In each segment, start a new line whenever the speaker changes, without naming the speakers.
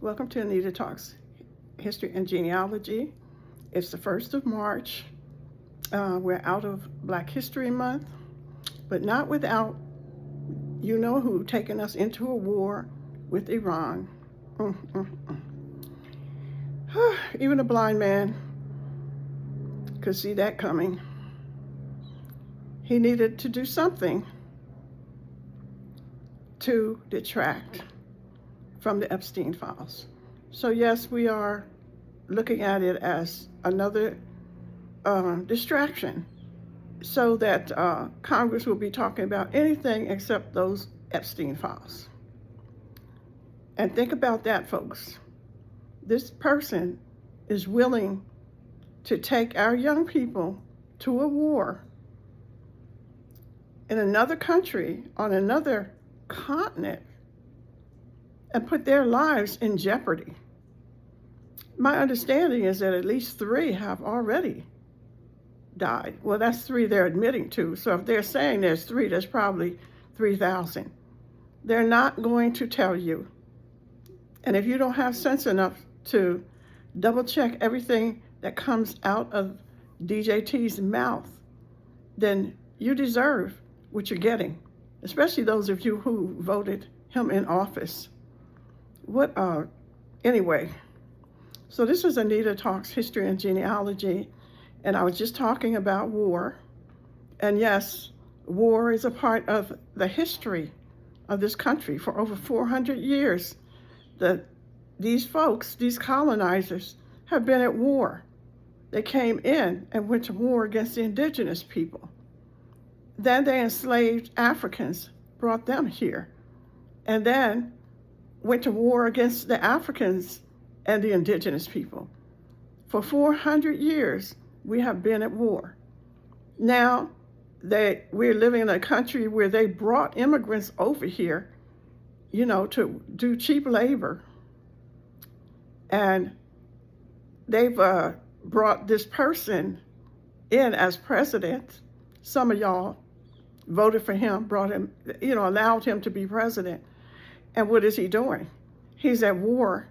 Welcome to Anita Talks History and Genealogy. It's the 1st of March. We're out of Black History Month, but not without you know who taking us into a war with Iran. Even a blind man could see that coming. He needed to do something to detract from the Epstein Files. So yes, we are looking at it as another distraction so that Congress will be talking about anything except those Epstein Files. And think about that, folks. This person is willing to take our young people to a war in another country, on another continent, and put their lives in jeopardy. My understanding is that at least 3 have already died. Well, that's 3 they're admitting to. So if they're saying there's 3, there's probably 3,000. They're not going to tell you. And if you don't have sense enough to double check everything that comes out of DJT's mouth, then you deserve what you're getting, especially those of you who voted him in office. Anyway, so this is Anita Talks History and Genealogy, and I was just talking about war. And yes, war is a part of the history of this country. For over 400 years, these folks, these colonizers, have been at war. They came in and went to war against the indigenous people. Then they enslaved Africans, brought them here, and then went to war against the Africans and the indigenous people. For 400 years, we have been at war. Now, we're living in a country where they brought immigrants over here, to do cheap labor. And they've brought this person in as president. Some of y'all voted for him, brought him, allowed him to be president. And what is he doing? He's at war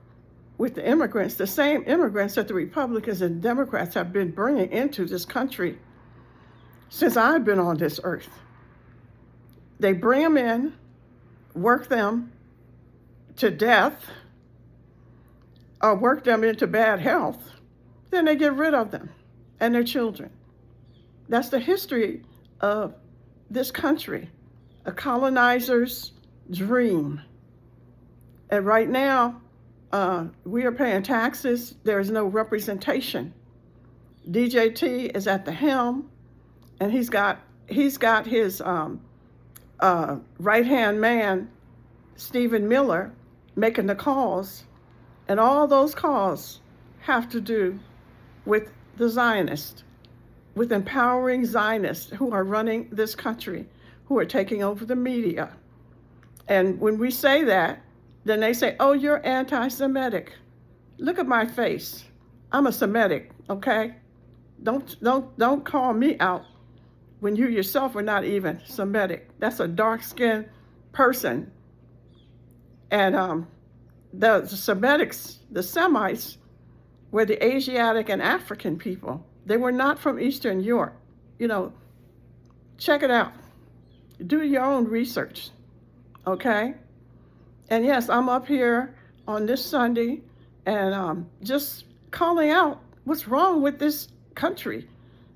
with the immigrants, the same immigrants that the Republicans and Democrats have been bringing into this country since I've been on this earth. They bring them in, work them to death, or work them into bad health, then they get rid of them and their children. That's the history of this country, a colonizer's dream. And right now, we are paying taxes. There is no representation. DJT is at the helm, and he's got his right-hand man, Stephen Miller, making the calls. And all those calls have to do with the Zionists, with empowering Zionists who are running this country, who are taking over the media. And when we say that, then they say, oh, you're anti-Semitic. Look at my face. I'm a Semitic, okay? Don't call me out when you yourself are not even Semitic. That's a dark-skinned person. And the Semitics, the Semites, were the Asiatic and African people. They were not from Eastern Europe. Check it out. Do your own research, okay? And yes, I'm up here on this Sunday and just calling out what's wrong with this country.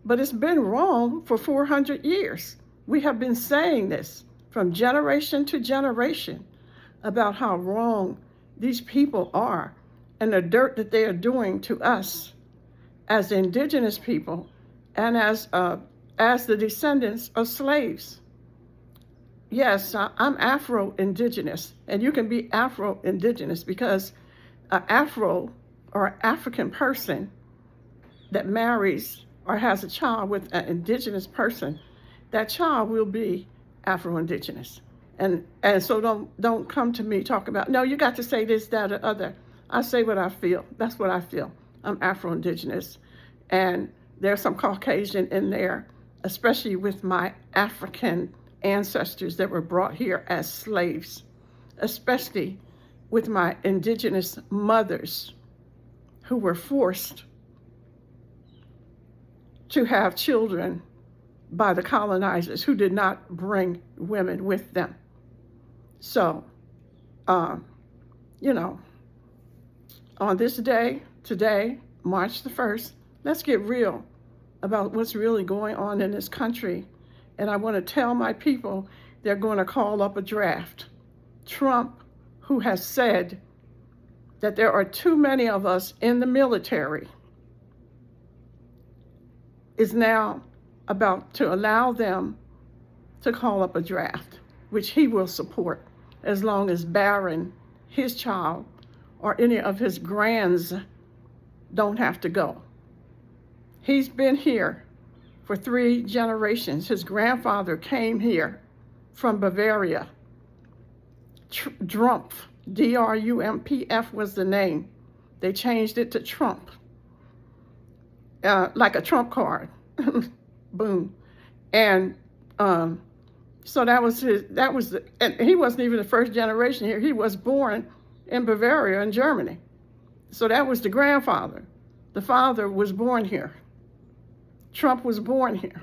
But it's been wrong for 400 years. We have been saying this from generation to generation about how wrong these people are and the dirt that they are doing to us as indigenous people and as the descendants of slaves. Yes, I'm Afro-Indigenous, and you can be Afro-Indigenous because an Afro or African person that marries or has a child with an indigenous person, that child will be Afro-Indigenous. And so don't come to me talking about, no, you got to say this, that, or other. I say what I feel. That's what I feel. I'm Afro-Indigenous. And there's some Caucasian in there, especially with my African ancestors that were brought here as slaves, especially with my indigenous mothers who were forced to have children by the colonizers who did not bring women with them. So, you know, on this day, today, March the 1st, let's get real about what's really going on in this country. And I want to tell my people they're going to call up a draft. Trump, who has said that there are too many of us in the military, is now about to allow them to call up a draft, which he will support as long as Barron, his child, or any of his grands don't have to go. He's been here for 3 generations. His grandfather came here from Bavaria. Drumpf, D-R-U-M-P-F was the name. They changed it to Trump, like a Trump card. Boom. And so that was and he wasn't even the first generation here. He was born in Bavaria in Germany. So that was the grandfather. The father was born here. Trump was born here.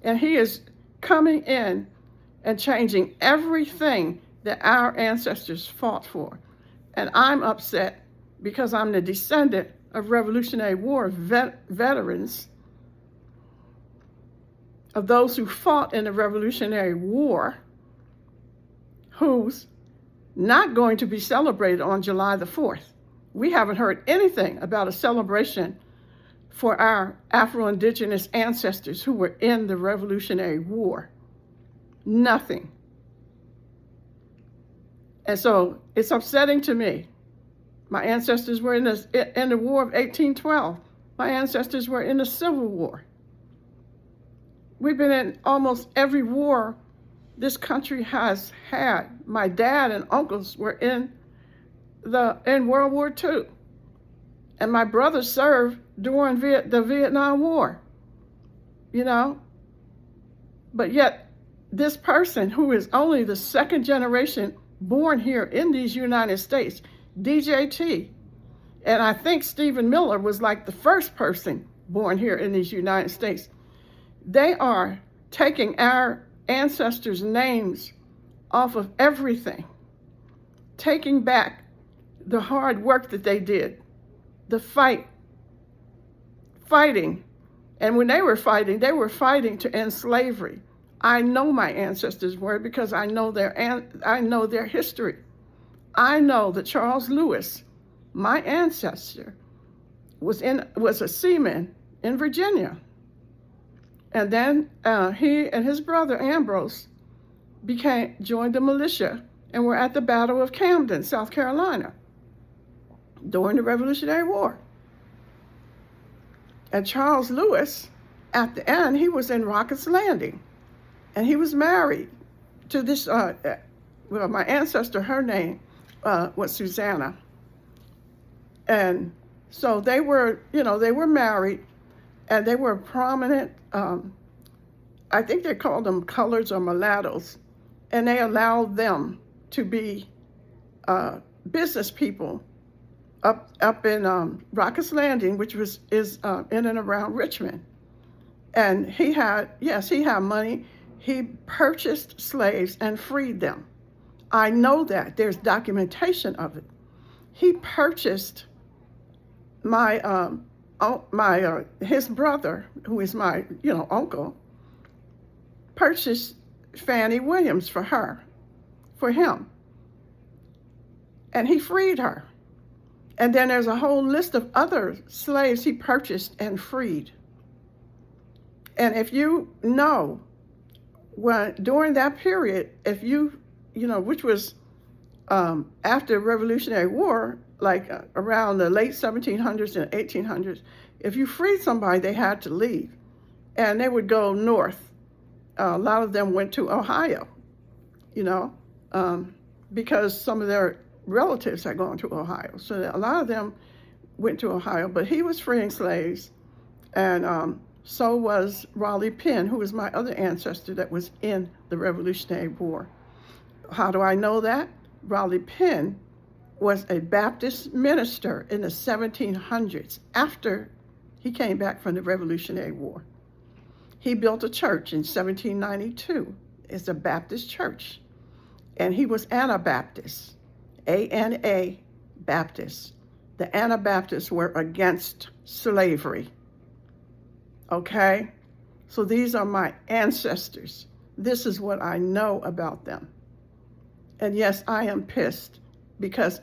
And he is coming in and changing everything that our ancestors fought for. And I'm upset because I'm the descendant of Revolutionary War veterans, of those who fought in the Revolutionary War, who's not going to be celebrated on July the 4th. We haven't heard anything about a celebration for our Afro-Indigenous ancestors who were in the Revolutionary War. Nothing. And so it's upsetting to me. My ancestors were in the War of 1812. My ancestors were in the Civil War. We've been in almost every war this country has had. My dad and uncles were in World War II. And my brother served during the Vietnam War, you know? But yet, this person who is only the 2nd generation born here in these United States, DJT, and I think Stephen Miller was like the first person born here in these United States, they are taking our ancestors' names off of everything, taking back the hard work that they did, the fighting. And when they were fighting to end slavery. I know my ancestors were because I know their history. I know that Charles Lewis, my ancestor, was a seaman in Virginia. And then he and his brother Ambrose joined the militia and were at the Battle of Camden, South Carolina, during the Revolutionary War. And Charles Lewis, at the end, he was in Rocket's Landing, and he was married to this, my ancestor, her name was Susanna. And so they were married, and they were prominent, I think they called them coloreds or mulattoes, and they allowed them to be business people up in Rocket's Landing, which is in and around Richmond. And he had money. He purchased slaves and freed them. I know that. There's documentation of it. He purchased his brother, who is my uncle, purchased Fannie Williams for him. And he freed her. And then there's a whole list of other slaves he purchased and freed. And if you know, during that period, which was after the Revolutionary War, like around the late 1700s and 1800s, if you freed somebody, they had to leave. And they would go north. A lot of them went to Ohio, because some of their relatives had gone to Ohio. So a lot of them went to Ohio, but he was freeing slaves. And so was Raleigh Penn, who was my other ancestor that was in the Revolutionary War. How do I know that? Raleigh Penn was a Baptist minister in the 1700s after he came back from the Revolutionary War. He built a church in 1792. It's a Baptist church. And he was Anabaptist, A-N-A Baptist. The Anabaptists were against slavery. Okay? So these are my ancestors. This is what I know about them. And yes, I am pissed because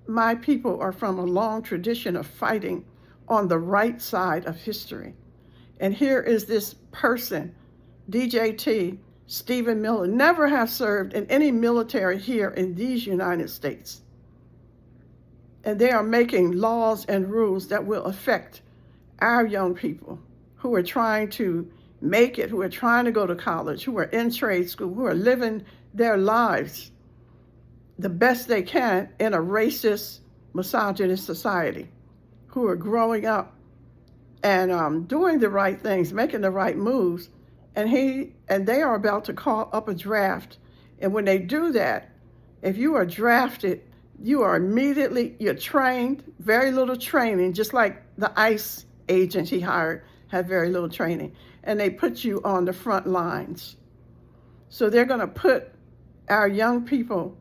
my people are from a long tradition of fighting on the right side of history. And here is this person, DJT, Stephen Miller, never have served in any military here in these United States. And they are making laws and rules that will affect our young people who are trying to make it, who are trying to go to college, who are in trade school, who are living their lives the best they can in a racist, misogynist society, who are growing up and doing the right things, making the right moves. And they are about to call up a draft. And when they do that, if you are drafted, you are you're trained, very little training, just like the ICE agent he hired had very little training. And they put you on the front lines. So they're going to put our young people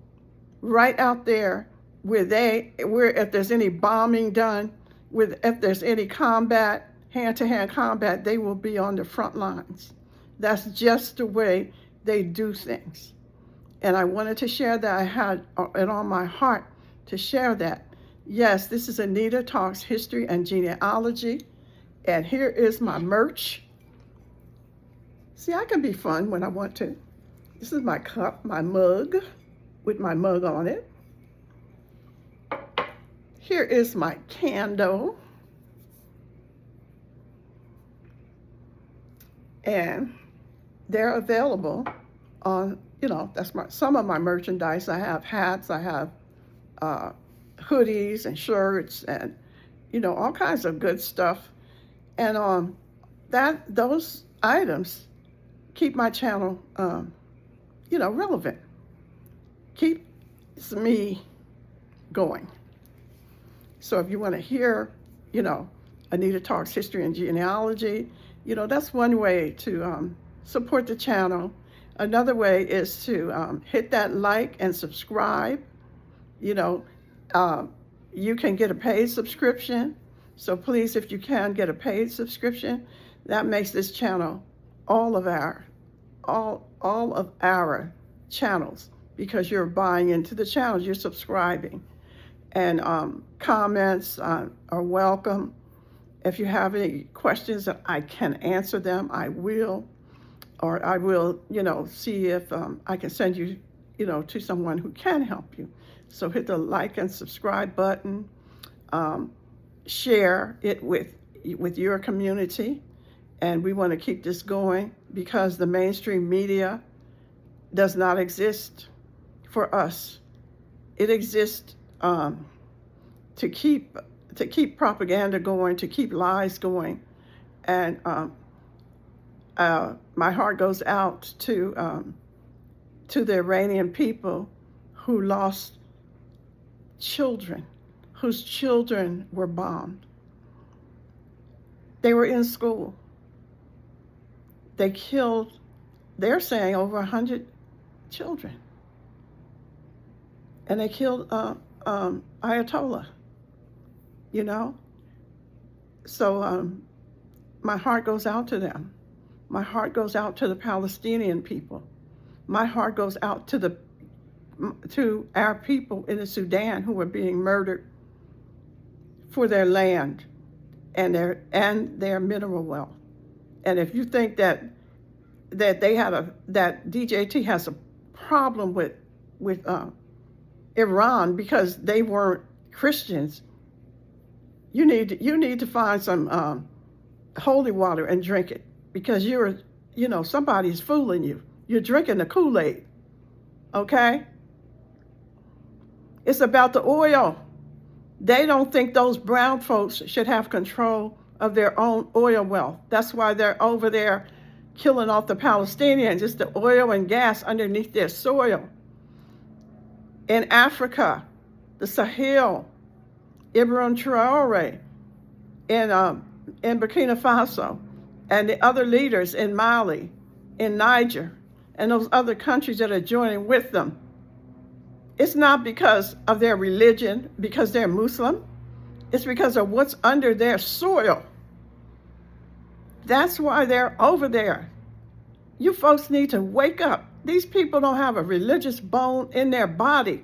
right out there where if there's any bombing done, if there's any combat, hand-to-hand combat, they will be on the front lines. That's just the way they do things. And I wanted to share that. I had it on my heart to share that. Yes, this is Anita Talks History and Genealogy. And here is my merch. See, I can be fun when I want to. This is my cup, my mug, with my mug on it. Here is my candle. And they're available on, that's some of my merchandise. I have hats, I have hoodies and shirts and, all kinds of good stuff. And those items keep my channel, relevant. Keeps me going. So if you want to hear, Anita Talks History and Genealogy, that's one way to support the channel. Another way is to hit that like and subscribe. You can get a paid subscription. So please, if you can, get a paid subscription. That makes this channel all of our channels, because you're buying into the channels, you're subscribing. And comments are welcome. If you have any questions that I can answer them, I will. Or I will, see if I can send you, to someone who can help you. So hit the like and subscribe button. Share it with your community. And we want to keep this going because the mainstream media does not exist for us. It exists to keep propaganda going, to keep lies going. And my heart goes out to the Iranian people who lost children, whose children were bombed. They were in school. They killed, they're saying, over 100 children. And they killed Ayatollah, So my heart goes out to them. My heart goes out to the Palestinian people. My heart goes out to our people in the Sudan who are being murdered for their land and their mineral wealth. And if you think that DJT has a problem with Iran because they weren't Christians, you need to find some holy water and drink it, because somebody's fooling you. You're drinking the Kool-Aid, okay? It's about the oil. They don't think those brown folks should have control of their own oil wealth. That's why they're over there killing off the Palestinians. It's the oil and gas underneath their soil. In Africa, the Sahel, Ibrahim Traore in Burkina Faso, and the other leaders in Mali, in Niger, and those other countries that are joining with them. It's not because of their religion, because they're Muslim. It's because of what's under their soil. That's why they're over there. You folks need to wake up. These people don't have a religious bone in their body.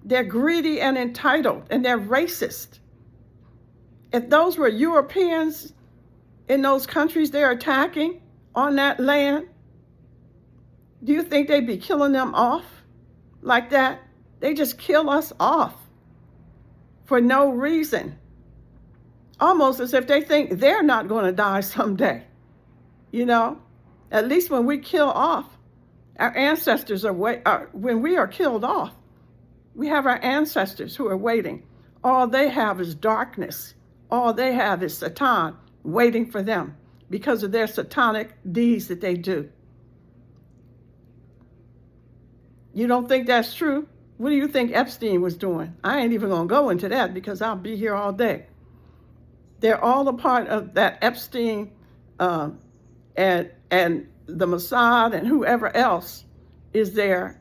They're greedy and entitled, and they're racist. If those were Europeans in those countries they're attacking on that land, do you think they'd be killing them off like that? They just kill us off for no reason. Almost as if they think they're not going to die someday. You know, at least when we kill off, our ancestors when we are killed off, we have our ancestors who are waiting. All they have is darkness. All they have is Satan waiting for them because of their satanic deeds that they do. You don't think that's true? What do you think Epstein was doing? I ain't even going to go into that because I'll be here all day. They're all a part of that Epstein and the Mossad and whoever else is there,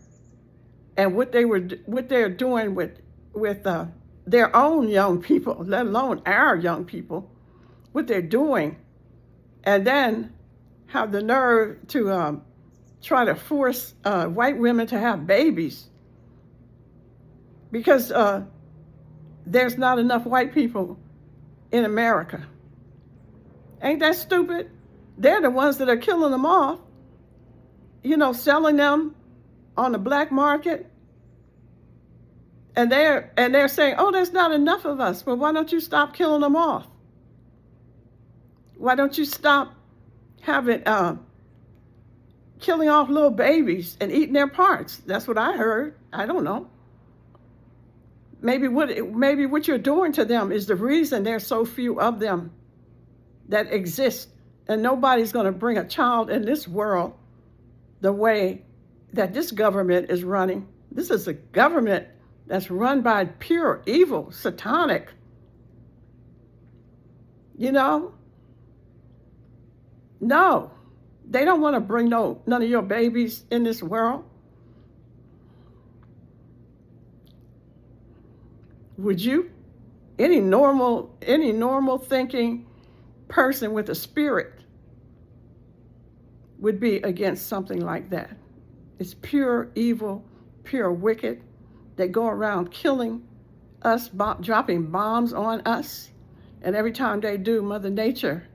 and what they're doing with their own young people, let alone our young people, what they're doing, and then have the nerve to try to force white women to have babies because there's not enough white people in America. Ain't that stupid? They're the ones that are killing them off, you know, selling them on the black market. And they're saying, oh, there's not enough of us. Well, why don't you stop killing them off? Why don't you stop having killing off little babies and eating their parts? That's what I heard. I don't know. Maybe what you're doing to them is the reason there's so few of them that exist. And nobody's going to bring a child in this world the way that this government is running. This is a government that's run by pure evil, satanic. You know? No, they don't want to bring none of your babies in this world. Would you? Any normal thinking person with a spirit would be against something like that. It's pure evil, pure wicked. They go around killing us, dropping bombs on us. And every time they do, Mother Nature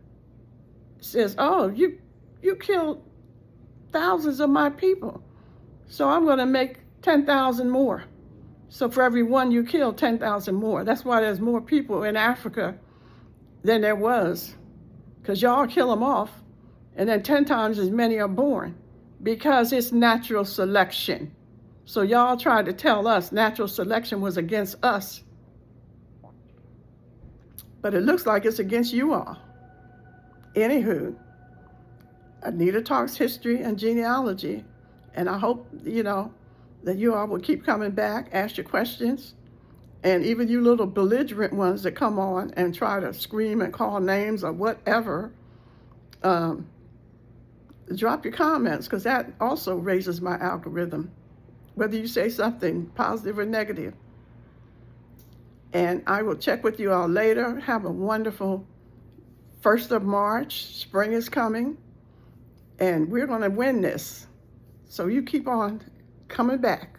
says, oh, you killed thousands of my people, so I'm going to make 10,000 more. So for every one you kill, 10,000 more. That's why there's more people in Africa than there was, because y'all kill them off, and then 10 times as many are born, because it's natural selection. So y'all tried to tell us natural selection was against us, but it looks like it's against you all. Anywho, Anita talks history and genealogy, and I hope, that you all will keep coming back, ask your questions, and even you little belligerent ones that come on and try to scream and call names or whatever, drop your comments, because that also raises my algorithm, whether you say something positive or negative. And I will check with you all later. Have a wonderful 1st of March. Spring is coming, and we're going to win this. So you keep on coming back.